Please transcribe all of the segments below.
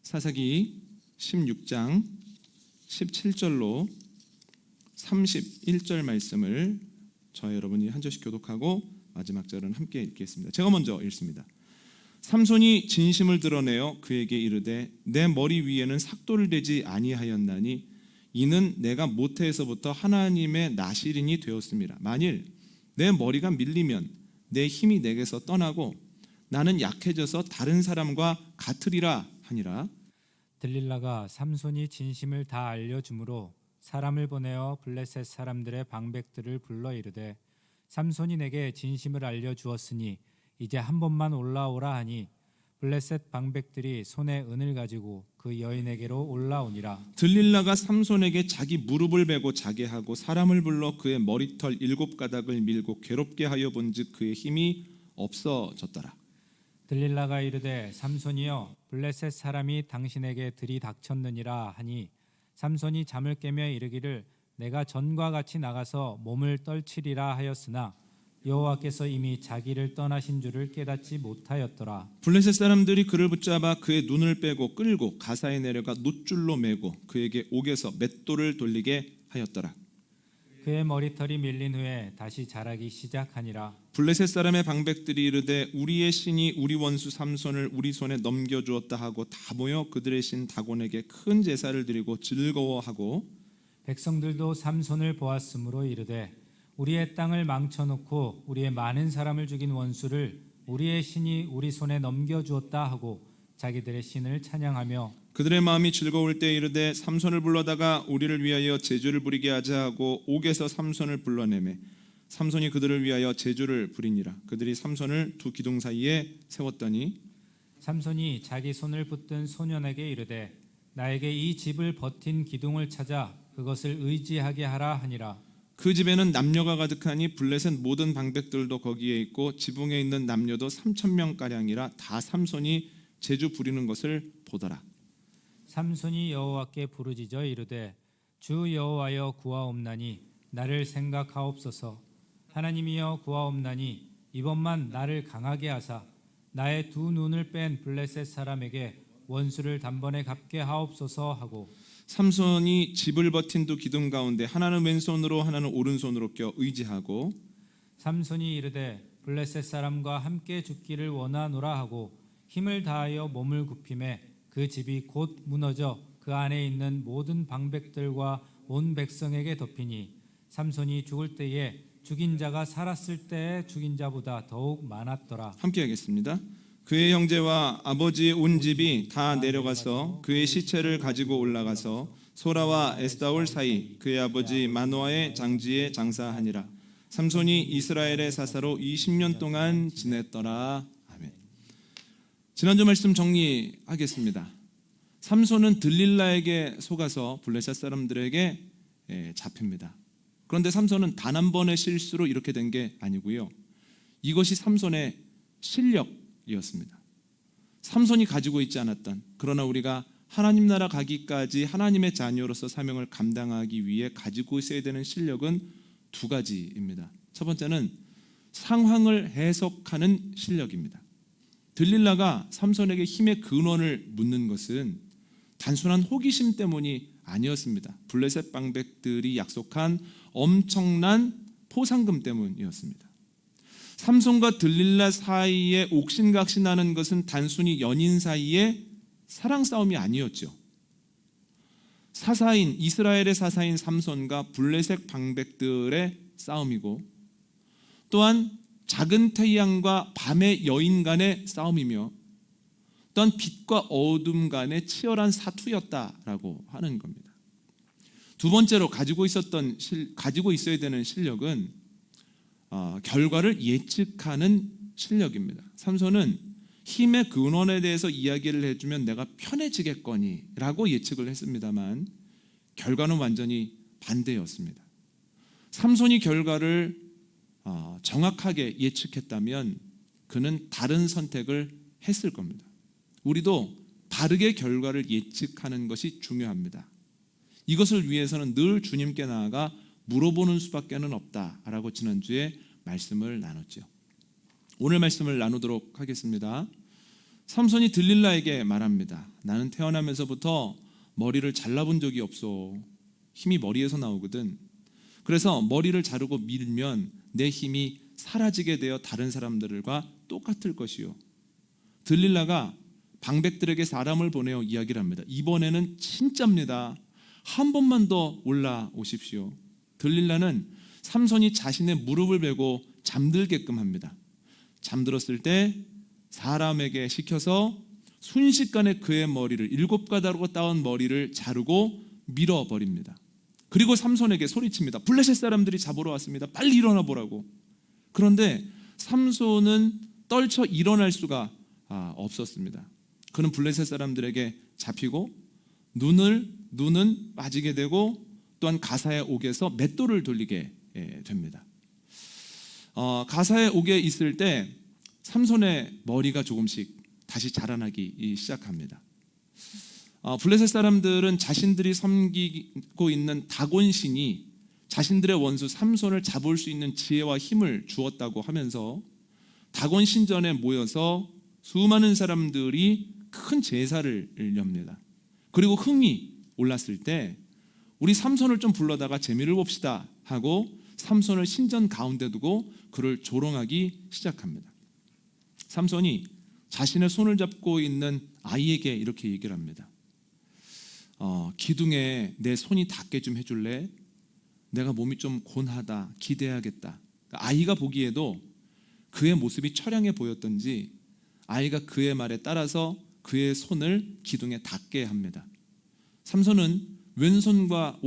사사기 16장 17절로 31절 말씀을 저와 여러분이 한 절씩 교독하고 마지막 절은 함께 읽겠습니다. 제가 먼저 읽습니다. 삼손이 진심을 드러내어 그에게 이르되 내 머리 위에는 삭도를 대지 아니하였나니 이는 내가 모태에서부터 하나님의 나실인이 되었습니다. 만일 내 머리가 밀리면 내 힘이 내게서 떠나고 나는 약해져서 다른 사람과 같으리라 하니라. 들릴라가 삼손이 진심을 다 알려주므로 사람을 보내어 블레셋 사람들의 방백들을 불러 이르되 삼손이 내게 진심을 알려주었으니 이제 한 번만 올라오라 하니 블레셋 방백들이 손에 은을 가지고 그 여인에게로 올라오니라. 들릴라가 삼손에게 자기 무릎을 베고 자게 하고 사람을 불러 그의 머리털 7가닥을 밀고 괴롭게 하여 본즉 그의 힘이 없어졌더라. 들릴라가 이르되 삼손이여 블레셋 사람이 당신에게 들이닥쳤느니라 하니 삼손이 잠을 깨며 이르기를 내가 전과 같이 나가서 몸을 떨치리라 하였으나 여호와께서 이미 자기를 떠나신 줄을 깨닫지 못하였더라. 블레셋 사람들이 그를 붙잡아 그의 눈을 빼고 끌고 가사에 내려가 놋줄로 매고 그에게 옥에서 맷돌을 돌리게 하였더라. 그의 머리털이 밀린 후에 다시 자라기 시작하니라. 블레셋 사람의 방백들이 이르되 우리의 신이 우리 원수 삼손을 우리 손에 넘겨주었다 하고 다 모여 그들의 신 다곤에게 큰 제사를 드리고 즐거워하고 백성들도 삼손을 보았으므로 이르되 우리의 땅을 망쳐놓고 우리의 많은 사람을 죽인 원수를 우리의 신이 우리 손에 넘겨주었다 하고 자기들의 신을 찬양하며 그들의 마음이 즐거울 때 이르되 삼손을 불러다가 우리를 위하여 제주를 부리게 하자 하고 옥에서 삼손을 불러내매 삼손이 그들을 위하여 제주를 부리니라. 그들이 삼손을 두 기둥 사이에 세웠더니 삼손이 자기 손을 붙든 소년에게 이르되 나에게 이 집을 버틴 기둥을 찾아 그것을 의지하게 하라 하니라. 그 집에는 남녀가 가득하니 블레셋 모든 방백들도 거기에 있고 지붕에 있는 남녀도 3,000명가량이라 다 삼손이 제주 부리는 것을 보더라. 삼손이 여호와께 부르짖어 이르되 주 여호와여 구하옵나니 나를 생각하옵소서. 하나님이여 구하옵나니 이번만 나를 강하게 하사 나의 두 눈을 뺀 블레셋 사람에게 원수를 단번에 갚게 하옵소서 하고 삼손이 집을 버틴 두 기둥 가운데 하나는 왼손으로 하나는 오른손으로 껴 의지하고 삼손이 이르되 블레셋 사람과 함께 죽기를 원하노라 하고 힘을 다하여 몸을 굽히매 그 집이 곧 무너져 그 안에 있는 모든 방백들과 온 백성에게 덮이니 삼손이 죽을 때에 죽인 자가 살았을 때의 죽인 자보다 더욱 많았더라. 함께 하겠습니다. 그의 형제와 아버지의 온 집이 다 내려가서 그의 시체를 가지고 올라가서 소라와 에스다올 사이 그의 아버지 마노아의 장지에 장사하니라. 삼손이 이스라엘의 사사로 20년 동안 지냈더라. 아멘. 지난주 말씀 정리하겠습니다. 삼손은 들릴라에게 속아서 블레셋 사람들에게 잡힙니다. 그런데 삼손은 단 한 번의 실수로 이렇게 된 게 아니고요. 이것이 삼손의 실력이었습니다. 삼손이 가지고 있지 않았던, 그러나 우리가 하나님 나라 가기까지 하나님의 자녀로서 사명을 감당하기 위해 가지고 있어야 되는 실력은 두 가지입니다. 첫 번째는 상황을 해석하는 실력입니다. 들릴라가 삼손에게 힘의 근원을 묻는 것은 단순한 호기심 때문이 아니었습니다. 블레셋 방백들이 약속한 엄청난 포상금 때문이었습니다. 삼손과 들릴라 사이에 옥신각신하는 것은 단순히 연인 사이의 사랑 싸움이 아니었죠. 이스라엘의 사사인 삼손과 블레셋 방백들의 싸움이고 또한 작은 태양과 밤의 여인 간의 싸움이며 또한 빛과 어둠 간의 치열한 사투였다라고 하는 겁니다. 두 번째로 가지고 있어야 되는 실력은 결과를 예측하는 실력입니다. 삼손은 힘의 근원에 대해서 이야기를 해주면 내가 편해지겠거니 라고 예측을 했습니다만 결과는 완전히 반대였습니다. 삼손이 결과를 정확하게 예측했다면 그는 다른 선택을 했을 겁니다. 우리도 바르게 결과를 예측하는 것이 중요합니다. 이것을 위해서는 늘 주님께 나아가 물어보는 수밖에 없다라고 지난주에 말씀을 나눴죠. 오늘 말씀을 나누도록 하겠습니다. 삼손이 들릴라에게 말합니다. 나는 태어나면서부터 머리를 잘라본 적이 없어. 힘이 머리에서 나오거든. 그래서 머리를 자르고 밀면 내 힘이 사라지게 되어 다른 사람들과 똑같을 것이요. 들릴라가 방백들에게 사람을 보내어 이야기를 합니다. 이번에는 진짜입니다. 한 번만 더 올라오십시오. 들릴라는 삼손이 자신의 무릎을 베고 잠들게끔 합니다. 잠들었을 때 사람에게 시켜서 순식간에 그의 머리를 7가닥으로 따온 머리를 자르고 밀어버립니다. 그리고 삼손에게 소리칩니다. 블레셋 사람들이 잡으러 왔습니다. 빨리 일어나 보라고. 그런데 삼손은 떨쳐 일어날 수가 없었습니다. 그는 블레셋 사람들에게 잡히고 눈은 빠지게 되고 또한 가사의 옥에서 맷돌을 돌리게 됩니다. 가사의 옥에 있을 때 삼손의 머리가 조금씩 다시 자라나기 시작합니다. 블레셋 사람들은 자신들이 섬기고 있는 다곤 신이 자신들의 원수 삼손을 잡을 수 있는 지혜와 힘을 주었다고 하면서 다곤 신전에 모여서 수많은 사람들이 큰 제사를 엽니다. 그리고 흥이 올랐을 때 우리 삼손을 좀 불러다가 재미를 봅시다 하고 삼손을 신전 가운데 두고 그를 조롱하기 시작합니다. 삼손이 자신의 손을 잡고 있는 아이에게 이렇게 얘기를 합니다. 기둥에 내 손이 닿게 좀 해줄래? 내가 몸이 좀 곤하다, 기대하겠다. 아이가 보기에도 그의 모습이 처량해 보였던지 아이가 그의 말에 따라서 그의 손을 기둥에 닿게 합니다. 삼손은 왼팔과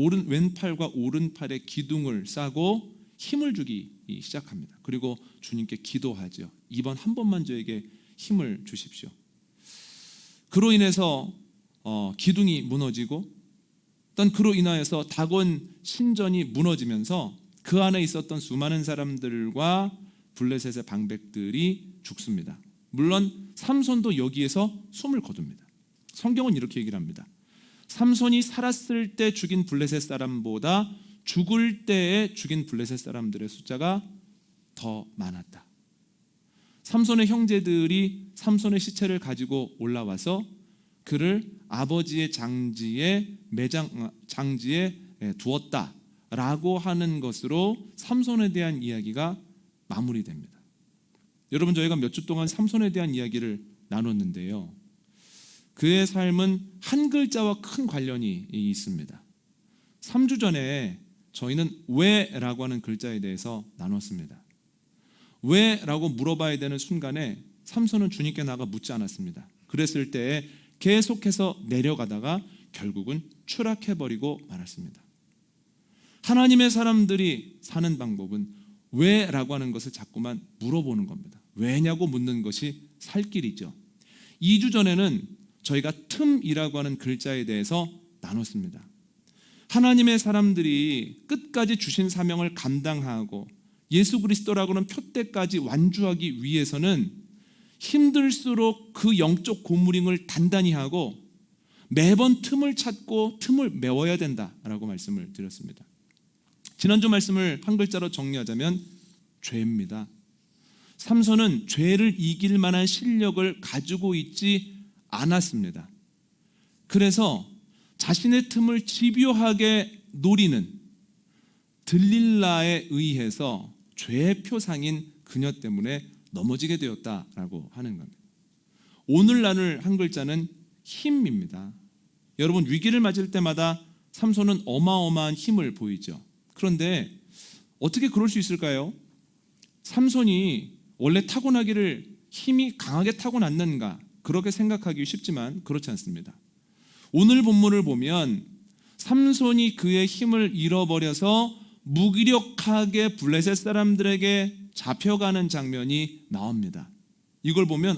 오른팔에 기둥을 싸고 힘을 주기 시작합니다. 그리고 주님께 기도하죠. 이번 한 번만 저에게 힘을 주십시오. 그로 인해서 기둥이 무너지고 또 그로 인하여서 다곤 신전이 무너지면서 그 안에 있었던 수많은 사람들과 블레셋의 방백들이 죽습니다. 물론 삼손도 여기에서 숨을 거둡니다. 성경은 이렇게 얘기를 합니다. 삼손이 살았을 때 죽인 블레셋 사람보다 죽을 때에 죽인 블레셋 사람들의 숫자가 더 많았다. 삼손의 형제들이 삼손의 시체를 가지고 올라와서 그를 아버지의 장지에 두었다라고 하는 것으로 삼손에 대한 이야기가 마무리됩니다. 여러분, 저희가 몇 주 동안 삼손에 대한 이야기를 나눴는데요. 그의 삶은 한 글자와 큰 관련이 있습니다. 3주 전에 저희는 왜라고 하는 글자에 대해서 나눴습니다. 왜라고 물어봐야 되는 순간에 삼손은 주님께 나가 묻지 않았습니다. 그랬을 때 계속해서 내려가다가 결국은 추락해버리고 말았습니다. 하나님의 사람들이 사는 방법은 왜라고 하는 것을 자꾸만 물어보는 겁니다. 왜냐고 묻는 것이 살 길이죠. 2주 전에는 저희가 틈이라고 하는 글자에 대해서 나눴습니다. 하나님의 사람들이 끝까지 주신 사명을 감당하고 예수 그리스도라고는 표대까지 완주하기 위해서는 힘들수록 그 영적 고무링을 단단히 하고 매번 틈을 찾고 틈을 메워야 된다라고 말씀을 드렸습니다. 지난주 말씀을 한 글자로 정리하자면 죄입니다. 삼손은 죄를 이길 만한 실력을 가지고 있지 않았습니다. 그래서 자신의 틈을 집요하게 노리는 들릴라에 의해서 죄의 표상인 그녀 때문에 넘어지게 되었다라고 하는 겁니다. 오늘 나눌 한 글자는 힘입니다. 여러분, 위기를 맞을 때마다 삼손은 어마어마한 힘을 보이죠. 그런데 어떻게 그럴 수 있을까요? 삼손이 원래 타고나기를 힘이 강하게 타고났는가? 그렇게 생각하기 쉽지만 그렇지 않습니다. 오늘 본문을 보면 삼손이 그의 힘을 잃어버려서 무기력하게 블레셋 사람들에게 잡혀가는 장면이 나옵니다. 이걸 보면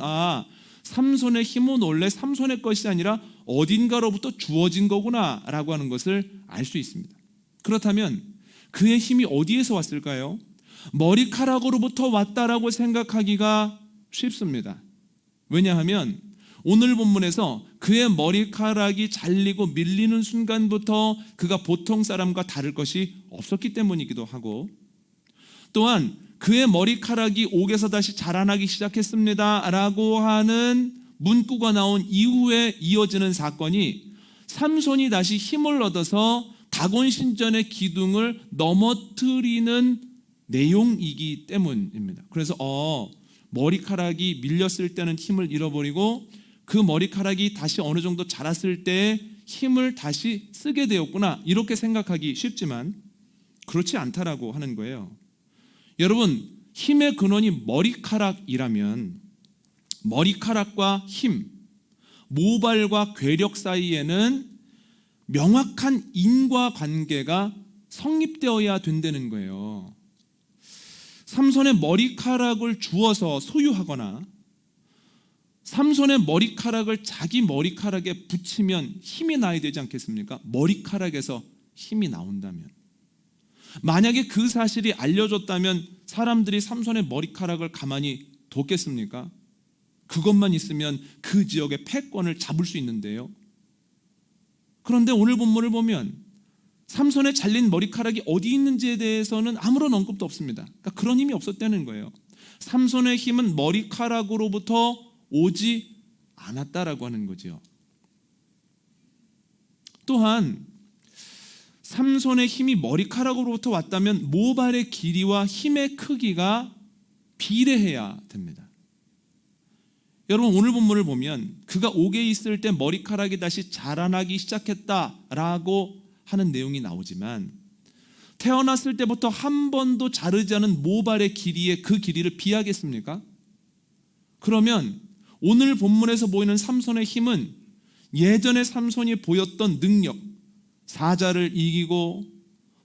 삼손의 힘은 원래 삼손의 것이 아니라 어딘가로부터 주어진 거구나 라고 하는 것을 알 수 있습니다. 그렇다면 그의 힘이 어디에서 왔을까요? 머리카락으로부터 왔다라고 생각하기가 쉽습니다. 왜냐하면 오늘 본문에서 그의 머리카락이 잘리고 밀리는 순간부터 그가 보통 사람과 다를 것이 없었기 때문이기도 하고, 또한 그의 머리카락이 옥에서 다시 자라나기 시작했습니다 라고 하는 문구가 나온 이후에 이어지는 사건이 삼손이 다시 힘을 얻어서 다곤 신전의 기둥을 넘어뜨리는 내용이기 때문입니다. 그래서 머리카락이 밀렸을 때는 힘을 잃어버리고 그 머리카락이 다시 어느 정도 자랐을 때 힘을 다시 쓰게 되었구나, 이렇게 생각하기 쉽지만 그렇지 않다라고 하는 거예요. 여러분, 힘의 근원이 머리카락이라면 머리카락과 힘, 모발과 괴력 사이에는 명확한 인과관계가 성립되어야 된다는 거예요. 삼손의 머리카락을 주어서 소유하거나 삼손의 머리카락을 자기 머리카락에 붙이면 힘이 나야 되지 않겠습니까? 머리카락에서 힘이 나온다면, 만약에 그 사실이 알려졌다면 사람들이 삼손의 머리카락을 가만히 뒀겠습니까? 그것만 있으면 그 지역의 패권을 잡을 수 있는데요. 그런데 오늘 본문을 보면 삼손의 잘린 머리카락이 어디 있는지에 대해서는 아무런 언급도 없습니다. 그러니까 그런 힘이 없었다는 거예요. 삼손의 힘은 머리카락으로부터 오지 않았다라고 하는 거죠. 또한 삼손의 힘이 머리카락으로부터 왔다면 모발의 길이와 힘의 크기가 비례해야 됩니다. 여러분, 오늘 본문을 보면 그가 옥에 있을 때 머리카락이 다시 자라나기 시작했다라고 하는 내용이 나오지만 태어났을 때부터 한 번도 자르지 않은 모발의 길이에 그 길이를 비하겠습니까? 그러면 오늘 본문에서 보이는 삼손의 힘은 예전에 삼손이 보였던 능력, 사자를 이기고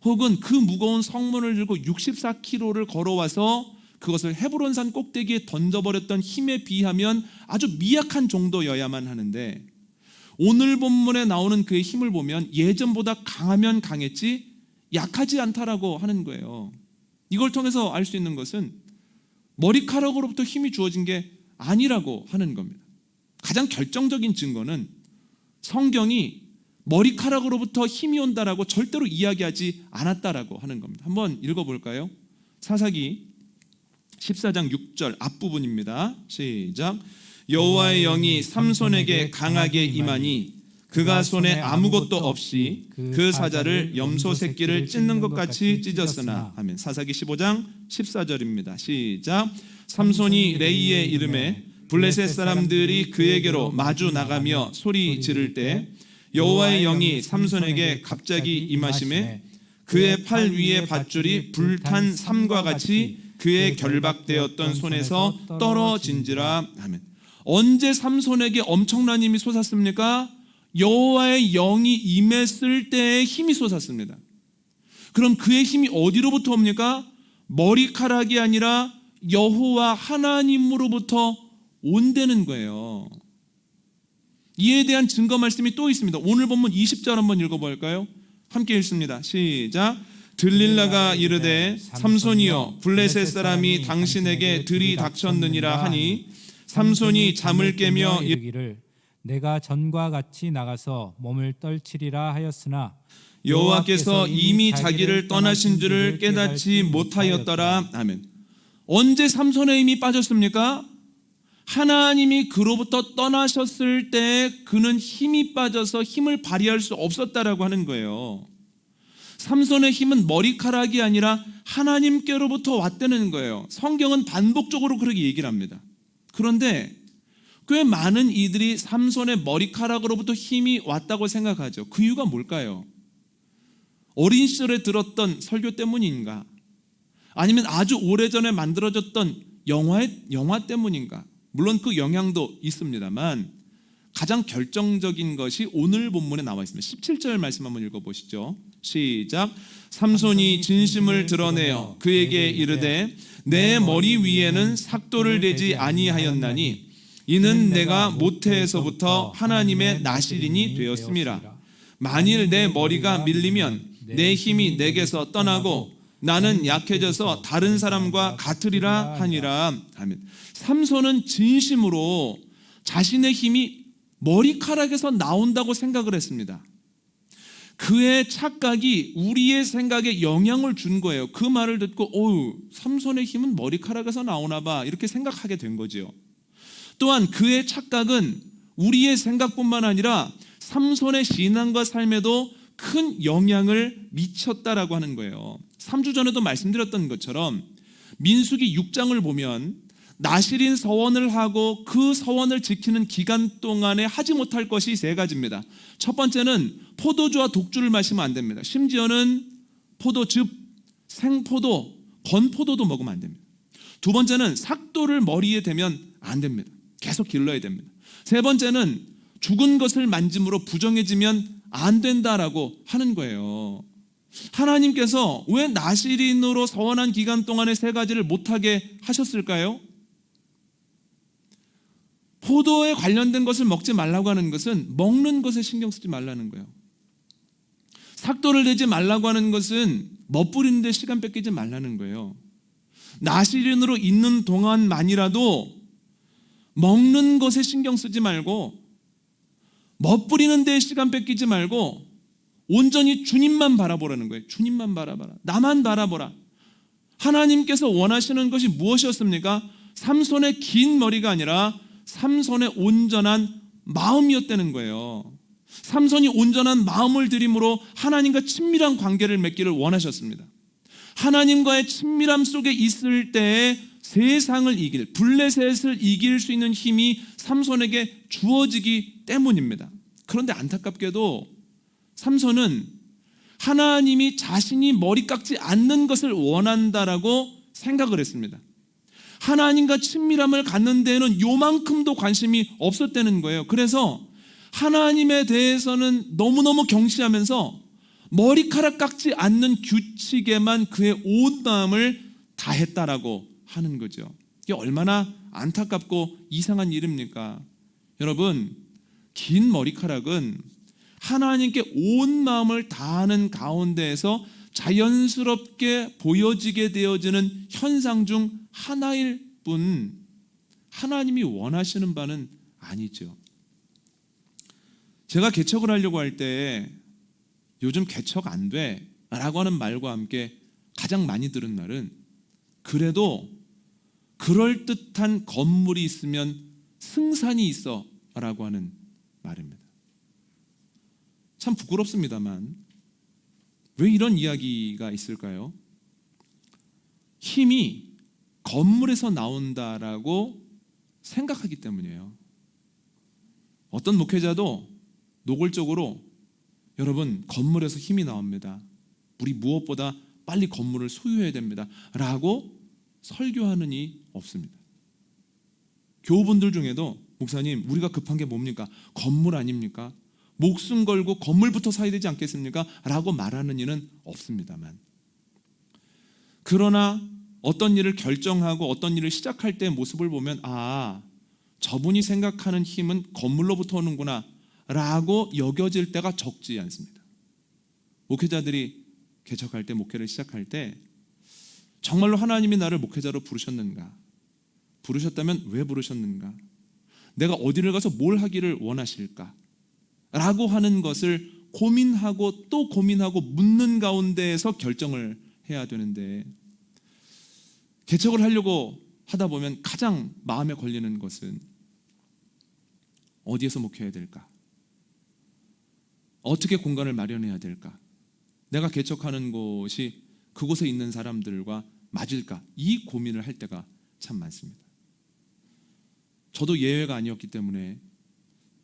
혹은 그 무거운 성문을 들고 64km를 걸어와서 그것을 헤브론산 꼭대기에 던져버렸던 힘에 비하면 아주 미약한 정도여야만 하는데, 오늘 본문에 나오는 그의 힘을 보면 예전보다 강하면 강했지 약하지 않다라고 하는 거예요. 이걸 통해서 알 수 있는 것은 머리카락으로부터 힘이 주어진 게 아니라고 하는 겁니다. 가장 결정적인 증거는 성경이 머리카락으로부터 힘이 온다라고 절대로 이야기하지 않았다라고 하는 겁니다. 한번 읽어볼까요? 사사기 14장 6절 앞부분입니다. 시작. 여호와의 영이 삼손에게 강하게 임하니 그가 손에 아무것도 없이 그 사자를 염소 새끼를 찢는 것 같이 찢었으나. 아멘. 사사기 15장 14절입니다. 시작. 삼손이 레이에 이름에 블레셋 사람들이 그에게로 마주 나가며 소리 지를 때 여호와의 영이 삼손에게 갑자기 임하심에 그의 팔 위에 밧줄이 불탄 삼과 같이 그의 결박되었던 손에서 떨어진지라. 아멘. 언제 삼손에게 엄청난 힘이 솟았습니까? 여호와의 영이 임했을 때의 힘이 솟았습니다. 그럼 그의 힘이 어디로부터 옵니까? 머리카락이 아니라 여호와 하나님으로부터 온다는 거예요. 이에 대한 증거 말씀이 또 있습니다. 오늘 본문 20절 한번 읽어볼까요? 함께 읽습니다. 시작. 들릴라가 이르되 삼손이여 블레셋 사람이 당신에게 들이닥쳤느니라 하니 삼손이 잠을 깨며 이르기를 내가 전과 같이 나가서 몸을 떨치리라 하였으나 여호와께서 이미 자기를 떠나신 줄을 깨닫지 못하였더라. 아멘. 언제 삼손의 힘이 빠졌습니까? 하나님이 그로부터 떠나셨을 때 그는 힘이 빠져서 힘을 발휘할 수 없었다라고 하는 거예요. 삼손의 힘은 머리카락이 아니라 하나님께로부터 왔다는 거예요. 성경은 반복적으로 그렇게 얘기를 합니다. 그런데 꽤 많은 이들이 삼손의 머리카락으로부터 힘이 왔다고 생각하죠. 그 이유가 뭘까요? 어린 시절에 들었던 설교 때문인가? 아니면 아주 오래전에 만들어졌던 영화 때문인가? 물론 그 영향도 있습니다만 가장 결정적인 것이 오늘 본문에 나와 있습니다. 17절 말씀 한번 읽어보시죠. 시작. 삼손이 진심을 드러내어 그에게 이르되 내 머리 위에는 삭도를 대지 아니하였나니 이는 내가 모태에서부터 하나님의 나실인이 되었음이라. 만일 내 머리가 밀리면 내 힘이 내게서 떠나고 나는 약해져서 다른 사람과 같으리라 하니라. 아멘. 삼손은 진심으로 자신의 힘이 머리카락에서 나온다고 생각을 했습니다. 그의 착각이 우리의 생각에 영향을 준 거예요. 그 말을 듣고 삼손의 힘은 머리카락에서 나오나 봐, 이렇게 생각하게 된 거죠. 또한 그의 착각은 우리의 생각뿐만 아니라 삼손의 신앙과 삶에도 큰 영향을 미쳤다라고 하는 거예요. 3주 전에도 말씀드렸던 것처럼 민수기 6장을 보면 나실인 서원을 하고 그 서원을 지키는 기간 동안에 하지 못할 것이 3가지입니다. 첫 번째는 포도주와 독주를 마시면 안 됩니다. 심지어는 포도즙, 생포도, 건포도도 먹으면 안 됩니다. 두 번째는 삭도를 머리에 대면 안 됩니다. 계속 길러야 됩니다. 세 번째는 죽은 것을 만짐으로 부정해지면 안 된다라고 하는 거예요. 하나님께서 왜 나실인으로 서원한 기간 동안에 3가지를 못하게 하셨을까요? 포도에 관련된 것을 먹지 말라고 하는 것은 먹는 것에 신경 쓰지 말라는 거예요. 삭도를 내지 말라고 하는 것은 멋부리는 데 시간 뺏기지 말라는 거예요. 나실인으로 있는 동안만이라도 먹는 것에 신경 쓰지 말고 멋부리는 데 시간 뺏기지 말고 온전히 주님만 바라보라는 거예요. 주님만 바라봐라. 나만 바라보라. 하나님께서 원하시는 것이 무엇이었습니까? 삼손의 긴 머리가 아니라 삼손의 온전한 마음이었다는 거예요. 삼손이 온전한 마음을 들임으로 하나님과 친밀한 관계를 맺기를 원하셨습니다. 하나님과의 친밀함 속에 있을 때에 세상을 이길, 블레셋을 이길 수 있는 힘이 삼손에게 주어지기 때문입니다. 그런데 안타깝게도 삼손은 하나님이 자신이 머리 깎지 않는 것을 원한다라고 생각을 했습니다. 하나님과 친밀함을 갖는 데에는 요만큼도 관심이 없었다는 거예요. 그래서 하나님에 대해서는 너무너무 경시하면서 머리카락 깎지 않는 규칙에만 그의 온 마음을 다했다라고 하는 거죠. 이게 얼마나 안타깝고 이상한 일입니까? 여러분, 긴 머리카락은 하나님께 온 마음을 다하는 가운데에서 자연스럽게 보여지게 되어지는 현상 중 하나일 뿐 하나님이 원하시는 바는 아니죠. 제가 개척을 하려고 할 때 요즘 개척 안 돼 라고 하는 말과 함께 가장 많이 들은 말은 그래도 그럴듯한 건물이 있으면 승산이 있어 라고 하는 말입니다. 참 부끄럽습니다만 왜 이런 이야기가 있을까요? 힘이 건물에서 나온다라고 생각하기 때문이에요. 어떤 목회자도 노골적으로 여러분 건물에서 힘이 나옵니다. 우리 무엇보다 빨리 건물을 소유해야 됩니다 라고 설교하는 이 없습니다. 교우분들 중에도 목사님 우리가 급한 게 뭡니까? 건물 아닙니까? 목숨 걸고 건물부터 사야 되지 않겠습니까? 라고 말하는 이는 없습니다만, 그러나 어떤 일을 결정하고 어떤 일을 시작할 때의 모습을 보면 저분이 생각하는 힘은 건물로부터 오는구나 라고 여겨질 때가 적지 않습니다. 목회자들이 개척할 때, 목회를 시작할 때 정말로 하나님이 나를 목회자로 부르셨는가? 부르셨다면 왜 부르셨는가? 내가 어디를 가서 뭘 하기를 원하실까? 라고 하는 것을 고민하고 또 고민하고 묻는 가운데에서 결정을 해야 되는데, 개척을 하려고 하다 보면 가장 마음에 걸리는 것은 어디에서 목회해야 될까? 어떻게 공간을 마련해야 될까? 내가 개척하는 곳이 그곳에 있는 사람들과 맞을까? 이 고민을 할 때가 참 많습니다. 저도 예외가 아니었기 때문에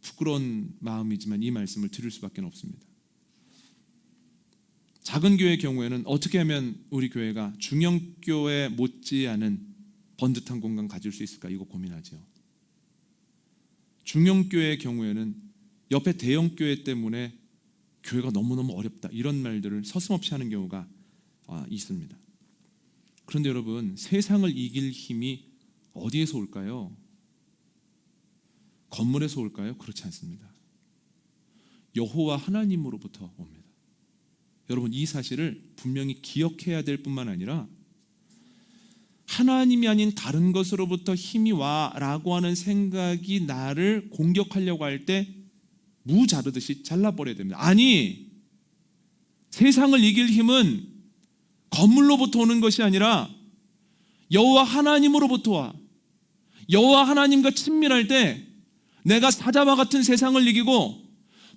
부끄러운 마음이지만 이 말씀을 드릴 수밖에 없습니다. 작은 교회의 경우에는 어떻게 하면 우리 교회가 중형교회 못지않은 번듯한 공간 가질 수 있을까? 이거 고민하죠. 중형교회의 경우에는 옆에 대형교회 때문에 교회가 너무너무 어렵다 이런 말들을 서슴없이 하는 경우가 있습니다. 그런데 여러분, 세상을 이길 힘이 어디에서 올까요? 건물에서 올까요? 그렇지 않습니다. 여호와 하나님으로부터 옵니다. 여러분, 이 사실을 분명히 기억해야 될 뿐만 아니라 하나님이 아닌 다른 것으로부터 힘이 와라고 하는 생각이 나를 공격하려고 할 때 무 자르듯이 잘라버려야 됩니다. 아니, 세상을 이길 힘은 건물로부터 오는 것이 아니라 여호와 하나님으로부터 와. 여호와 하나님과 친밀할 때 내가 사자와 같은 세상을 이기고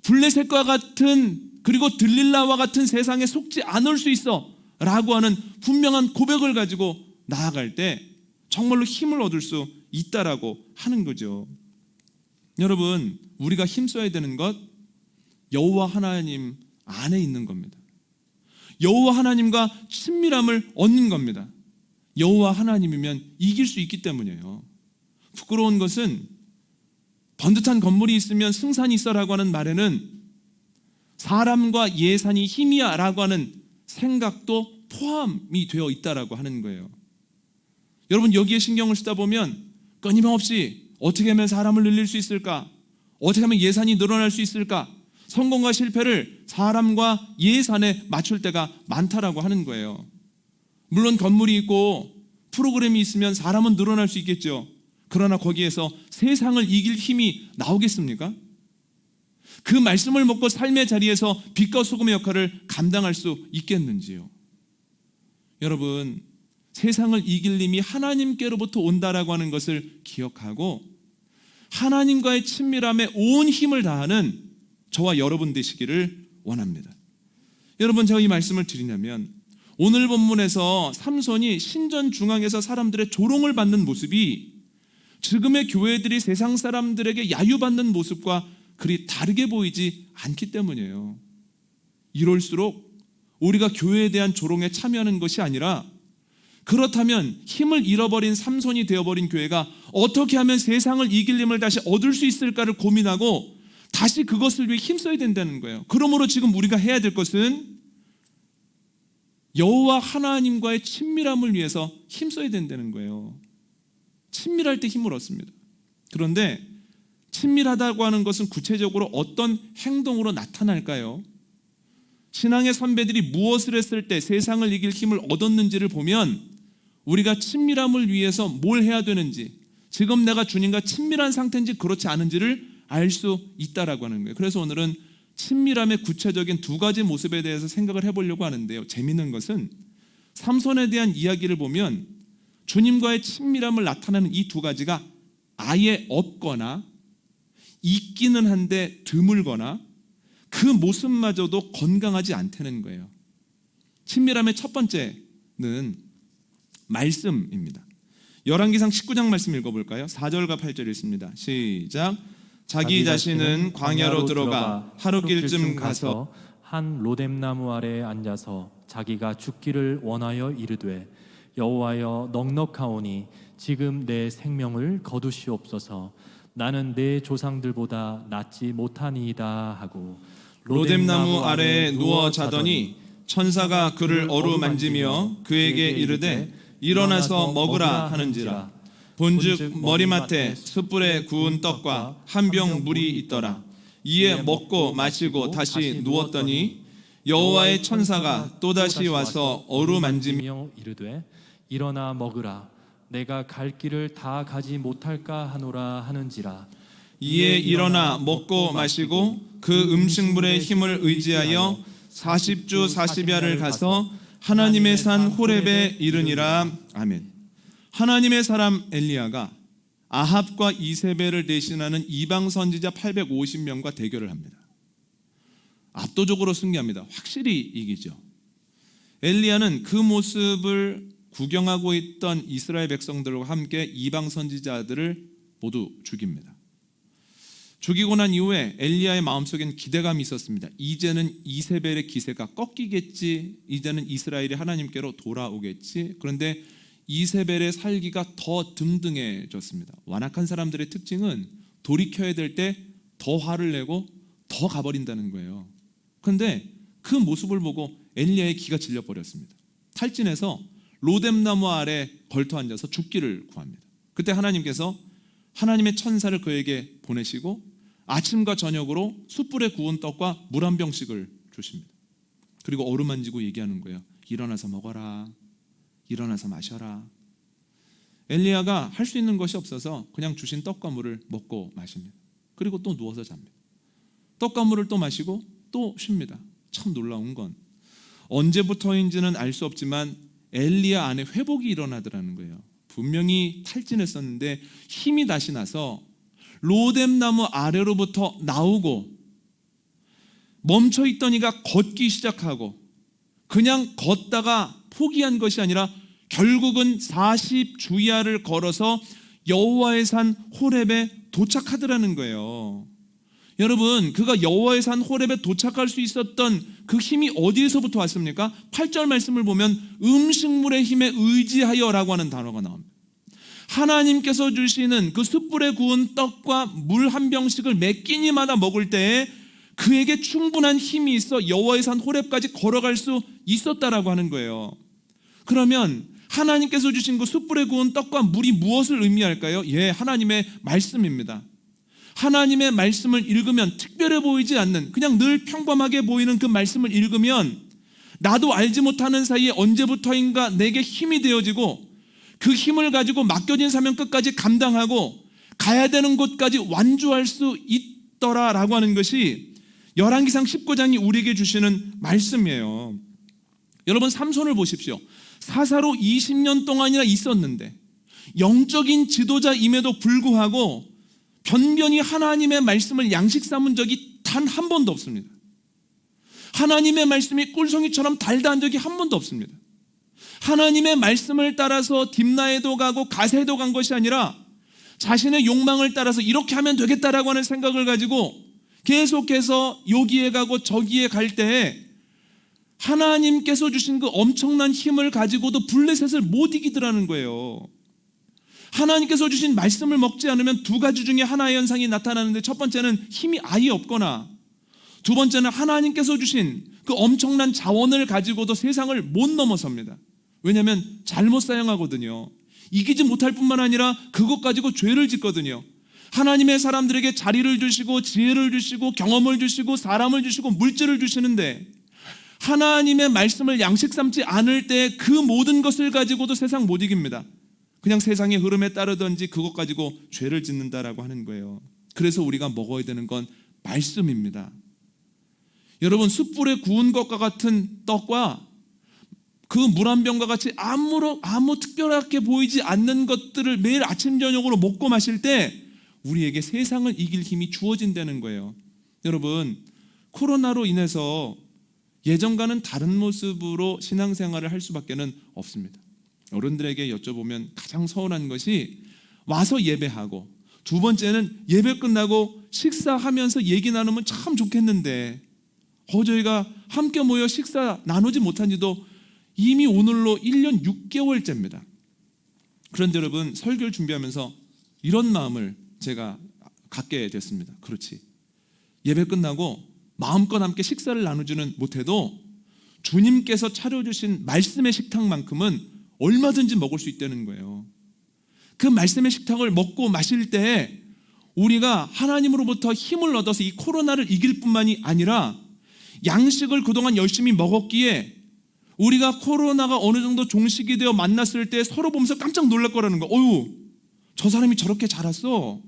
블레셋과 같은 그리고 들릴라와 같은 세상에 속지 않을 수 있어 라고 하는 분명한 고백을 가지고 나아갈 때 정말로 힘을 얻을 수 있다라고 하는 거죠. 여러분, 우리가 힘써야 되는 것 여호와 하나님 안에 있는 겁니다. 여호와 하나님과 친밀함을 얻는 겁니다. 여호와 하나님이면 이길 수 있기 때문이에요. 부끄러운 것은 번듯한 건물이 있으면 승산이 있어라고 하는 말에는 사람과 예산이 힘이야 라고 하는 생각도 포함이 되어 있다라고 하는 거예요. 여러분, 여기에 신경을 쓰다 보면 끊임없이 어떻게 하면 사람을 늘릴 수 있을까? 어떻게 하면 예산이 늘어날 수 있을까? 성공과 실패를 사람과 예산에 맞출 때가 많다라고 하는 거예요. 물론 건물이 있고 프로그램이 있으면 사람은 늘어날 수 있겠죠. 그러나 거기에서 세상을 이길 힘이 나오겠습니까? 그 말씀을 먹고 삶의 자리에서 빛과 소금의 역할을 감당할 수 있겠는지요? 여러분, 세상을 이길 힘이 하나님께로부터 온다라고 하는 것을 기억하고 하나님과의 친밀함에 온 힘을 다하는 저와 여러분 되시기를 원합니다. 여러분, 제가 이 말씀을 드리냐면 오늘 본문에서 삼손이 신전 중앙에서 사람들의 조롱을 받는 모습이 지금의 교회들이 세상 사람들에게 야유받는 모습과 그리 다르게 보이지 않기 때문이에요. 이럴수록 우리가 교회에 대한 조롱에 참여하는 것이 아니라 그렇다면 힘을 잃어버린 삼손이 되어버린 교회가 어떻게 하면 세상을 이길 힘을 다시 얻을 수 있을까를 고민하고 다시 그것을 위해 힘써야 된다는 거예요. 그러므로 지금 우리가 해야 될 것은 여호와 하나님과의 친밀함을 위해서 힘써야 된다는 거예요. 친밀할 때 힘을 얻습니다. 그런데 친밀하다고 하는 것은 구체적으로 어떤 행동으로 나타날까요? 신앙의 선배들이 무엇을 했을 때 세상을 이길 힘을 얻었는지를 보면 우리가 친밀함을 위해서 뭘 해야 되는지, 지금 내가 주님과 친밀한 상태인지 그렇지 않은지를 알 수 있다라고 하는 거예요. 그래서 오늘은 친밀함의 구체적인 두 가지 모습에 대해서 생각을 해보려고 하는데요. 재미있는 것은 삼손에 대한 이야기를 보면 주님과의 친밀함을 나타내는 이 두 가지가 아예 없거나 있기는 한데 드물거나 그 모습마저도 건강하지 않다는 거예요. 친밀함의 첫 번째는 말씀입니다. 열왕기상 19장 말씀 읽어볼까요? 4절과 8절 읽습니다. 시작. 자기 자신은 광야로 들어가 하루길쯤 가서 한 로뎀나무 아래에 앉아서 자기가 죽기를 원하여 이르되 여호와여 넉넉하오니 지금 내 생명을 거두시옵소서. 나는 내 조상들보다 낫지 못하니이다 하고 로뎀나무 아래에 누워 자더니 천사가 그를 어루만지며 그에게 이르되 일어나서 먹으라 하는지라. 본즉 머리맡에 숯불에 구운 떡과 한 병 물이 있더라. 이에 먹고 마시고 다시 누웠더니 여호와의 천사가 또다시 와서 어루만지며 이르되 일어나 먹으라. 내가 갈 길을 다 가지 못할까 하노라 하는지라. 이에 일어나 먹고 마시고 그 음식물의 힘을 의지하여 40주 40야를 가서 하나님의 산 호렙에 이르니라. 아멘. 하나님의 사람 엘리야가 아합과 이세벨을 대신하는 이방 선지자 850명과 대결을 합니다. 압도적으로 승리합니다. 확실히 이기죠. 엘리야는 그 모습을 구경하고 있던 이스라엘 백성들과 함께 이방 선지자들을 모두 죽입니다. 죽이고 난 이후에 엘리야의 마음속엔 기대감이 있었습니다. 이제는 이세벨의 기세가 꺾이겠지. 이제는 이스라엘이 하나님께로 돌아오겠지. 그런데 이세벨의 살기가 더 등등해졌습니다. 완악한 사람들의 특징은 돌이켜야 될 때 더 화를 내고 더 가버린다는 거예요. 그런데 그 모습을 보고 엘리야의 기가 질려버렸습니다. 탈진해서 로뎀나무 아래 걸터 앉아서 죽기를 구합니다. 그때 하나님께서 하나님의 천사를 그에게 보내시고 아침과 저녁으로 숯불에 구운 떡과 물 한 병씩을 주십니다. 그리고 어루만지고 얘기하는 거예요. 일어나서 먹어라. 일어나서 마셔라. 엘리야가 할 수 있는 것이 없어서 그냥 주신 떡과 물을 먹고 마십니다. 그리고 또 누워서 잡니다. 떡과 물을 또 마시고 또 쉽니다. 참 놀라운 건 언제부터인지는 알 수 없지만 엘리야 안에 회복이 일어나더라는 거예요. 분명히 탈진했었는데 힘이 다시 나서 로뎀나무 아래로부터 나오고 멈춰있던 이가 걷기 시작하고 그냥 걷다가 포기한 것이 아니라 결국은 40주야를 걸어서 여호와의 산 호렙에 도착하더라는 거예요. 여러분, 그가 여호와의 산 호렙에 도착할 수 있었던 그 힘이 어디에서부터 왔습니까? 8절 말씀을 보면 음식물의 힘에 의지하여라고 하는 단어가 나옵니다. 하나님께서 주시는 그 숯불에 구운 떡과 물 한 병씩을 매 끼니마다 먹을 때에 그에게 충분한 힘이 있어 여호와의 산 호렙까지 걸어갈 수 있었다라고 하는 거예요. 그러면 하나님께서 주신 그 숯불에 구운 떡과 물이 무엇을 의미할까요? 예, 하나님의 말씀입니다. 하나님의 말씀을 읽으면 특별해 보이지 않는, 그냥 늘 평범하게 보이는 그 말씀을 읽으면 나도 알지 못하는 사이에 언제부터인가 내게 힘이 되어지고 그 힘을 가지고 맡겨진 사명 끝까지 감당하고 가야 되는 곳까지 완주할 수 있더라라고 하는 것이 열왕기상 19장이 우리에게 주시는 말씀이에요. 여러분, 삼손을 보십시오. 사사로 20년 동안이나 있었는데 영적인 지도자임에도 불구하고 변변히 하나님의 말씀을 양식 삼은 적이 단 한 번도 없습니다. 하나님의 말씀이 꿀송이처럼 달다한 적이 한 번도 없습니다. 하나님의 말씀을 따라서 딥나에도 가고 가세에도 간 것이 아니라 자신의 욕망을 따라서 이렇게 하면 되겠다라고 하는 생각을 가지고 계속해서 여기에 가고 저기에 갈 때에 하나님께서 주신 그 엄청난 힘을 가지고도 블레셋을 못 이기더라는 거예요. 하나님께서 주신 말씀을 먹지 않으면 두 가지 중에 하나의 현상이 나타나는데, 첫 번째는 힘이 아예 없거나 두 번째는 하나님께서 주신 그 엄청난 자원을 가지고도 세상을 못 넘어섭니다. 왜냐하면 잘못 사용하거든요. 이기지 못할 뿐만 아니라 그것 가지고 죄를 짓거든요. 하나님의 사람들에게 자리를 주시고 지혜를 주시고 경험을 주시고 사람을 주시고 물질을 주시는데 하나님의 말씀을 양식 삼지 않을 때 그 모든 것을 가지고도 세상 못 이깁니다. 그냥 세상의 흐름에 따르든지 그것 가지고 죄를 짓는다라고 하는 거예요. 그래서 우리가 먹어야 되는 건 말씀입니다. 여러분, 숯불에 구운 것과 같은 떡과 그 물 한 병과 같이 아무 특별하게 보이지 않는 것들을 매일 아침 저녁으로 먹고 마실 때 우리에게 세상을 이길 힘이 주어진다는 거예요. 여러분, 코로나로 인해서 예전과는 다른 모습으로 신앙생활을 할 수밖에는 없습니다. 어른들에게 여쭤보면 가장 서운한 것이 와서 예배하고, 두 번째는 예배 끝나고 식사하면서 얘기 나누면 참 좋겠는데 저희가 함께 모여 식사 나누지 못한 지도 이미 오늘로 1년 6개월째입니다. 그런데 여러분, 설교를 준비하면서 이런 마음을 제가 갖게 됐습니다. 그렇지, 예배 끝나고 마음껏 함께 식사를 나누지는 못해도 주님께서 차려주신 말씀의 식탁만큼은 얼마든지 먹을 수 있다는 거예요. 그 말씀의 식탁을 먹고 마실 때 우리가 하나님으로부터 힘을 얻어서 이 코로나를 이길 뿐만이 아니라 양식을 그동안 열심히 먹었기에 우리가 코로나가 어느 정도 종식이 되어 만났을 때 서로 보면서 깜짝 놀랄 거라는 거예요. 어휴, 저 사람이 저렇게 자랐어.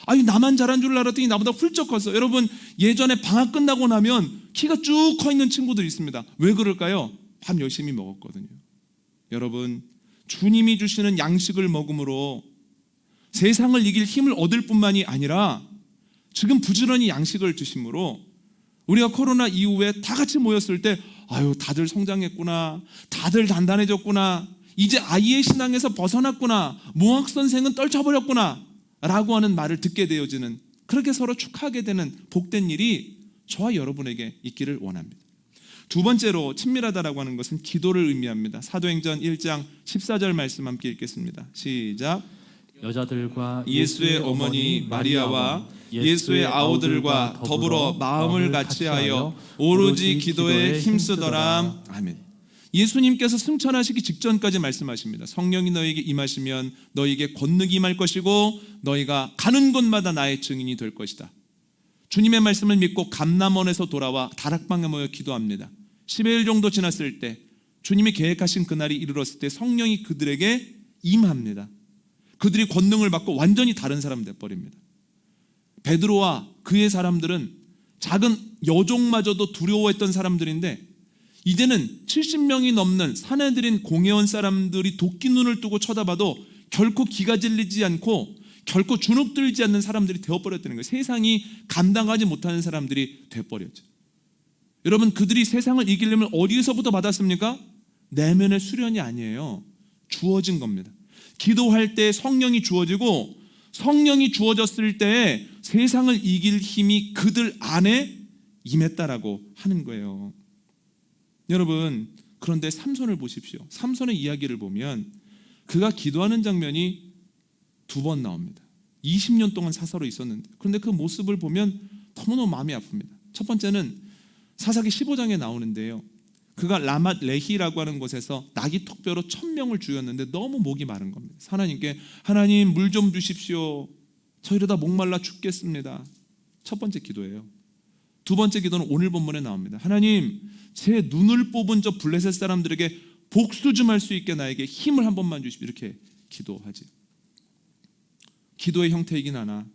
아니, 나만 자란 줄 알았더니 나보다 훌쩍 컸어. 여러분, 예전에 방학 끝나고 나면 키가 쭉 커 있는 친구들이 있습니다. 왜 그럴까요? 밥 열심히 먹었거든요. 여러분, 주님이 주시는 양식을 먹음으로 세상을 이길 힘을 얻을 뿐만이 아니라 지금 부지런히 양식을 주심으로 우리가 코로나 이후에 다 같이 모였을 때 아유, 다들 성장했구나, 다들 단단해졌구나, 이제 아이의 신앙에서 벗어났구나, 몽학선생은 떨쳐버렸구나 라고 하는 말을 듣게 되어지는, 그렇게 서로 축하하게 되는 복된 일이 저와 여러분에게 있기를 원합니다. 두 번째로 친밀하다라고 하는 것은 기도를 의미합니다. 사도행전 1장 14절 말씀 함께 읽겠습니다. 시작. 여자들과 예수의 어머니 마리아와 예수의 아우들과 더불어 마음을 같이하여 오로지 기도에 힘쓰더라. 아멘. 예수님께서 승천하시기 직전까지 말씀하십니다. 성령이 너에게 임하시면 너에게 권능이 임할 것이고 너희가 가는 곳마다 나의 증인이 될 것이다. 주님의 말씀을 믿고 감람원에서 돌아와 다락방에 모여 기도합니다. 10일 정도 지났을 때 주님이 계획하신 그날이 이르렀을 때 성령이 그들에게 임합니다. 그들이 권능을 받고 완전히 다른 사람 돼버립니다. 베드로와 그의 사람들은 작은 여종마저도 두려워했던 사람들인데 이제는 70명이 넘는 사내들인 공회원 사람들이 도끼 눈을 뜨고 쳐다봐도 결코 기가 질리지 않고 결코 주눅들지 않는 사람들이 되어버렸다는 거예요. 세상이 감당하지 못하는 사람들이 되어버렸죠. 여러분, 그들이 세상을 이기려면 어디에서부터 받았습니까? 내면의 수련이 아니에요. 주어진 겁니다. 기도할 때 성령이 주어지고, 성령이 주어졌을 때 세상을 이길 힘이 그들 안에 임했다라고 하는 거예요. 여러분, 그런데 삼손을 보십시오. 삼손의 이야기를 보면 그가 기도하는 장면이 2번 나옵니다. 20년 동안 사사로 있었는데, 그런데 그 모습을 보면 너무너무 마음이 아픕니다. 첫 번째는 사사기 15장에 나오는데요, 그가 라맛 레히라고 하는 곳에서 나귀 턱뼈로 1000명을 죽였는데 너무 목이 마른 겁니다. 하나님께, 하나님 물 좀 주십시오. 저 이러다 목말라 죽겠습니다. 첫 번째 기도예요. 두 번째 기도는 오늘 본문에 나옵니다. 하나님, 제 눈을 뽑은 저 블레셋 사람들에게 복수 좀 할 수 있게 나에게 힘을 한 번만 주십시오. 이렇게 기도하지. 기도의 형태이긴 하나,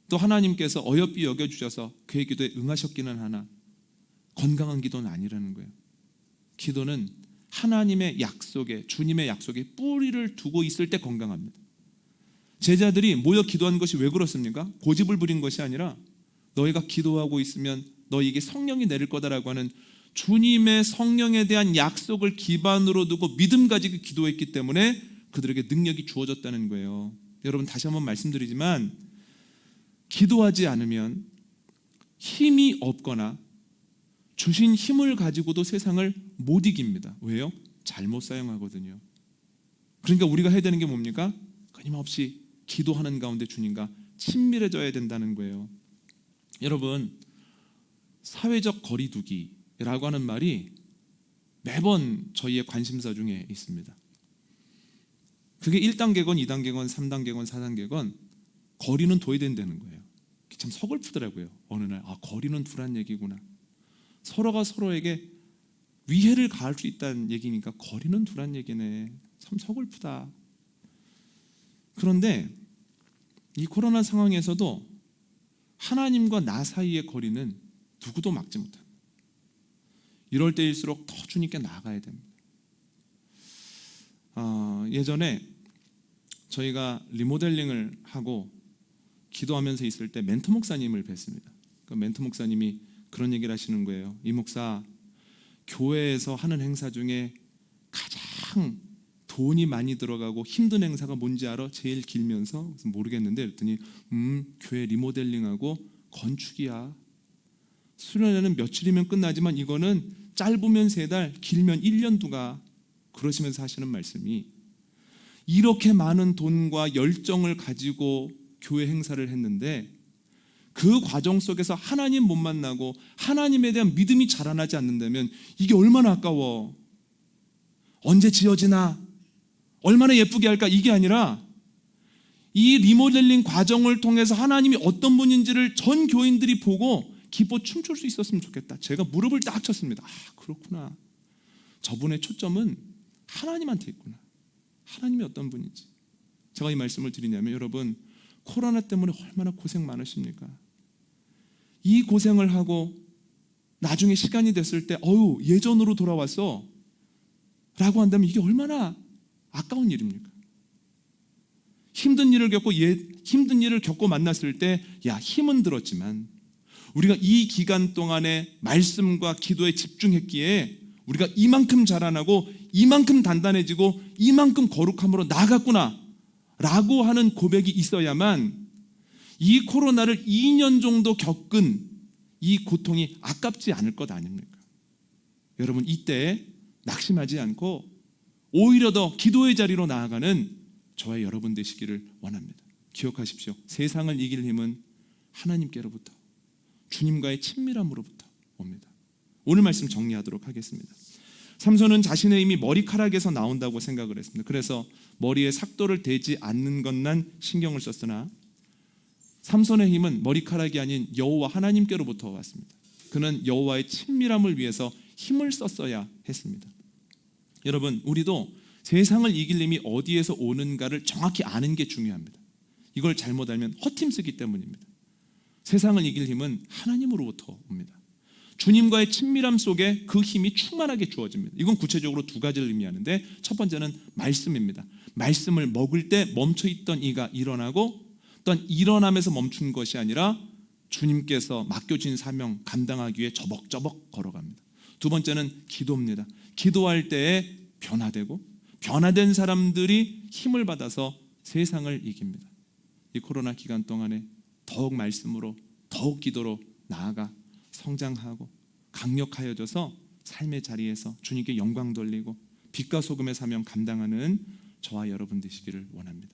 또 하나님께서 어여삐 여겨주셔서 그의 기도에 응하셨기는 하나, 건강한 기도는 아니라는 거예요. 기도는 하나님의 약속에, 주님의 약속에 뿌리를 두고 있을 때 건강합니다. 제자들이 모여 기도한 것이 왜 그렇습니까? 고집을 부린 것이 아니라 너희가 기도하고 있으면 너희에게 성령이 내릴 거다라고 하는 주님의 성령에 대한 약속을 기반으로 두고 믿음 가지고 기도했기 때문에 그들에게 능력이 주어졌다는 거예요. 여러분, 다시 한번 말씀드리지만 기도하지 않으면 힘이 없거나 주신 힘을 가지고도 세상을 못 이깁니다. 왜요? 잘못 사용하거든요. 그러니까 우리가 해야 되는 게 뭡니까? 끊임없이 기도하는 가운데 주님과 친밀해져야 된다는 거예요. 여러분, 사회적 거리두기라고 하는 말이 매번 저희의 관심사 중에 있습니다. 그게 1단계건 2단계건 3단계건 4단계건 거리는 둬야 된다는 거예요. 참 서글프더라고요. 어느 날 거리는 두란 얘기구나. 서로가 서로에게 위해를 가할 수 있다는 얘기니까 거리는 두란 얘기네. 참 서글프다. 그런데 이 코로나 상황에서도 하나님과 나 사이의 거리는 누구도 막지 못합니다. 이럴 때일수록 더 주님께 나아가야 됩니다. 예전에 저희가 리모델링을 하고 기도하면서 있을 때 멘토 목사님을 뵀습니다. 그 멘토 목사님이 그런 얘기를 하시는 거예요. 이 목사, 교회에서 하는 행사 중에 가장 돈이 많이 들어가고 힘든 행사가 뭔지 알아? 제일 길면서 모르겠는데, 그랬더니 교회 리모델링하고 건축이야. 수련회는 며칠이면 끝나지만 이거는 짧으면 3달, 길면 1년도 가. 그러시면서 하시는 말씀이, 이렇게 많은 돈과 열정을 가지고 교회 행사를 했는데 그 과정 속에서 하나님 못 만나고 하나님에 대한 믿음이 자라나지 않는다면 이게 얼마나 아까워. 언제 지어지나, 얼마나 예쁘게 할까, 이게 아니라 이 리모델링 과정을 통해서 하나님이 어떤 분인지를 전 교인들이 보고 기뻐 춤출 수 있었으면 좋겠다. 제가 무릎을 딱 쳤습니다. 그렇구나. 저분의 초점은 하나님한테 있구나. 하나님이 어떤 분인지. 제가 이 말씀을 드리냐면, 여러분, 코로나 때문에 얼마나 고생 많으십니까? 이 고생을 하고 나중에 시간이 됐을 때 예전으로 돌아왔어 라고 한다면 이게 얼마나 아까운 일입니까? 힘든 일을 겪고 만났을 때 힘은 들었지만 우리가 이 기간 동안에 말씀과 기도에 집중했기에 우리가 이만큼 자라나고 이만큼 단단해지고 이만큼 거룩함으로 나아갔구나 라고 하는 고백이 있어야만 이 코로나를 2년 정도 겪은 이 고통이 아깝지 않을 것 아닙니까? 여러분, 이때 낙심하지 않고 오히려 더 기도의 자리로 나아가는 저와 여러분 되시기를 원합니다. 기억하십시오. 세상을 이길 힘은 하나님께로부터, 주님과의 친밀함으로부터 옵니다. 오늘 말씀 정리하도록 하겠습니다. 삼손은 자신의 힘이 머리카락에서 나온다고 생각을 했습니다. 그래서 머리에 삭도를 대지 않는 것만 신경을 썼으나 삼손의 힘은 머리카락이 아닌 여호와 하나님께로부터 왔습니다. 그는 여호와의 친밀함을 위해서 힘을 썼어야 했습니다. 여러분, 우리도 세상을 이길 힘이 어디에서 오는가를 정확히 아는 게 중요합니다. 이걸 잘못 알면 헛힘쓰기 때문입니다. 세상을 이길 힘은 하나님으로부터 옵니다. 주님과의 친밀함 속에 그 힘이 충만하게 주어집니다. 이건 구체적으로 두 가지를 의미하는데, 첫 번째는 말씀입니다. 말씀을 먹을 때 멈춰있던 이가 일어나고, 또한 일어나면서 멈춘 것이 아니라 주님께서 맡겨진 사명 감당하기 위해 저벅저벅 걸어갑니다. 두 번째는 기도입니다. 기도할 때에 변화되고, 변화된 사람들이 힘을 받아서 세상을 이깁니다. 이 코로나 기간 동안에 더욱 말씀으로, 더욱 기도로 나아가 성장하고 강력하여져서 삶의 자리에서 주님께 영광 돌리고 빛과 소금의 사명 감당하는 저와 여러분 되시기를 원합니다.